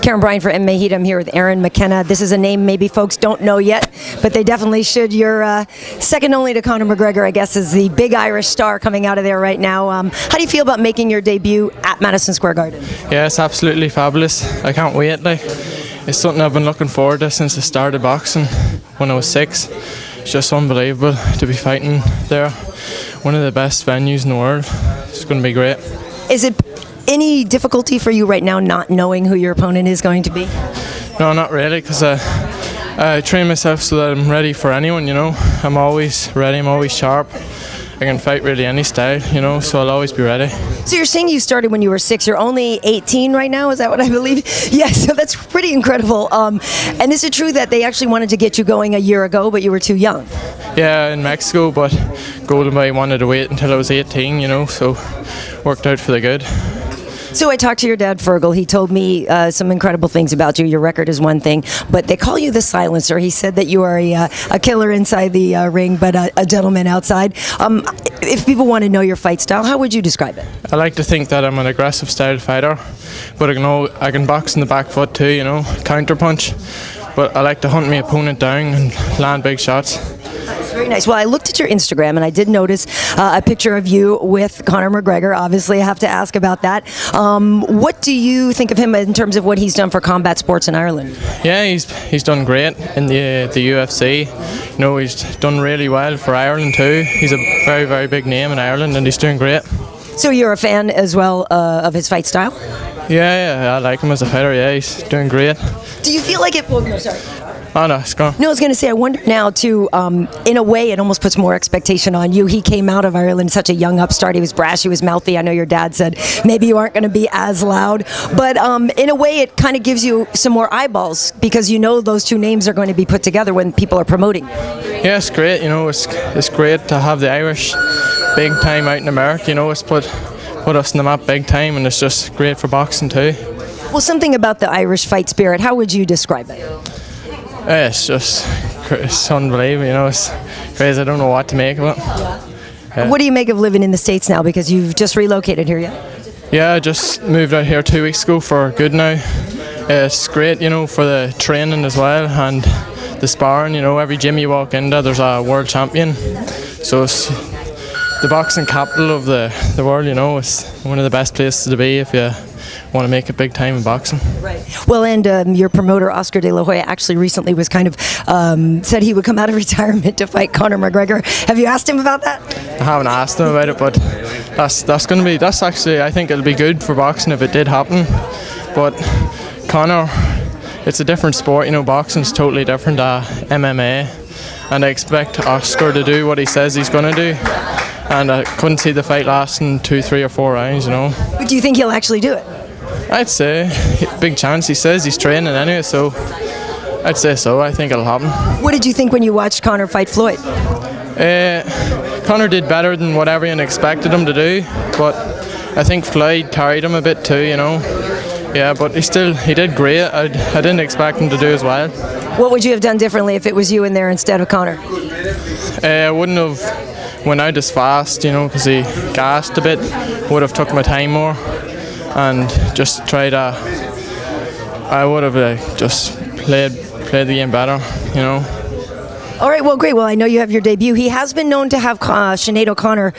Karyn Bryant for MMA H.E.A.T. I'm here with Aaron McKenna. This is a name maybe folks don't know yet, but they definitely should. You're second only to Conor McGregor, I guess, is the big Irish star coming out of there right now. How do you feel about making your debut at Madison Square Garden? Yeah, it's absolutely fabulous. I can't wait. It's something I've been looking forward to since I started boxing when I was 6. It's just unbelievable to be fighting there. One of the best venues in the world. It's going to be great. Is it any difficulty for you right now not knowing who your opponent is going to be? No, not really, because I train myself so that I'm ready for anyone, you know. I'm always ready, I'm always sharp. I can fight really any style, you know, so I'll always be ready. So you're saying you started when you were 6. You're only 18 right now, is that what I believe? Yes, so that's pretty incredible. And is it true that they actually wanted to get you going a year ago, but you were too young? Yeah, in Mexico, but Golden Boy wanted to wait until I was 18, you know, so worked out for the good. So I talked to your dad, Fergal. He told me some incredible things about you. Your record is one thing, but they call you the silencer. He said that you are a killer inside the ring, but a gentleman outside. If people want to know your fight style, how would you describe it? I like to think that I'm an aggressive style fighter, but I can box in the back foot too, you know, counter punch. But I like to hunt my opponent down and land big shots. Very nice. Well, I looked at your Instagram and I did notice a picture of you with Conor McGregor. Obviously, I have to ask about that. What do you think of him in terms of what he's done for combat sports in Ireland? Yeah, he's done great in the UFC. You know, he's done really well for Ireland too. He's a very, very big name in Ireland and he's doing great. So you're a fan as well of his fight style? Yeah, I like him as a fighter. Yeah, he's doing great. Do you feel like it? Oh, no, sorry. Oh no, it's gone. No, I was going to say, I wonder now too, in a way it almost puts more expectation on you. He came out of Ireland such a young upstart. He was brash, he was mouthy. I know your dad said maybe you aren't going to be as loud, but in a way it kind of gives you some more eyeballs because you know those two names are going to be put together when people are promoting. Yeah, it's great. You know, it's great to have the Irish big time out in America. You know, it's put us in the map big time, and it's just great for boxing too. Well, something about the Irish fight spirit, how would you describe it? Yeah, it's unbelievable, you know, it's crazy. I don't know what to make of it. Yeah. What do you make of living in the States now, because you've just relocated here, yeah? Yeah, I just moved out here 2 weeks ago for good now. It's great, you know, for the training as well and the sparring, you know, every gym you walk into there's a world champion. So it's the boxing capital of the world, you know. It's one of the best places to be if you want to make it big time in boxing. Right. Well, and your promoter Oscar De La Hoya actually recently was kind of said he would come out of retirement to fight Conor McGregor. Have you asked him about that? I haven't asked him about it, but that's actually, I think it'll be good for boxing if it did happen. But Conor, it's a different sport, you know. Boxing's totally different to MMA, and I expect Oscar to do what he says he's going to do. And I couldn't see the fight lasting 2, 3 or 4 rounds, you know. But do you think he'll actually do it? I'd say, big chance. He says he's training anyway, so I'd say so. I think it'll happen. What did you think when you watched Conor fight Floyd? Conor did better than what everyone expected him to do, but I think Floyd carried him a bit too, you know. Yeah, but he did great. I didn't expect him to do as well. What would you have done differently if it was you in there instead of Conor? I wouldn't have went out as fast, you know, because he gassed a bit. Would have took my time more and just tried to. I would have just played the game better, you know. All right, well, great. Well, I know you have your debut. He has been known to have Sinead O'Connor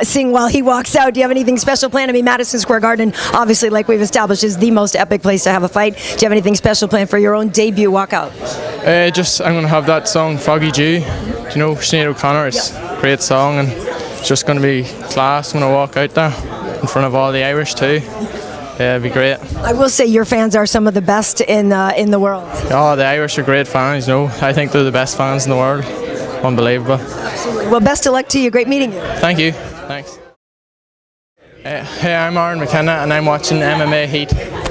sing while he walks out. Do you have anything special planned? I mean, Madison Square Garden, obviously, like we've established, is the most epic place to have a fight. Do you have anything special planned for your own debut walkout? I'm going to have that song, Foggy Dew. You know, Sinead O'Connor, it's a great song, and it's just going to be class when I walk out there in front of all the Irish too. Yeah, it'd be great. I will say your fans are some of the best in the world. Oh, the Irish are great fans, you know. I think they're the best fans in the world. Unbelievable. Absolutely. Well, best of luck to you. Great meeting you. Thank you. Thanks. Hey, I'm Aaron McKenna and I'm watching MMA H.E.A.T.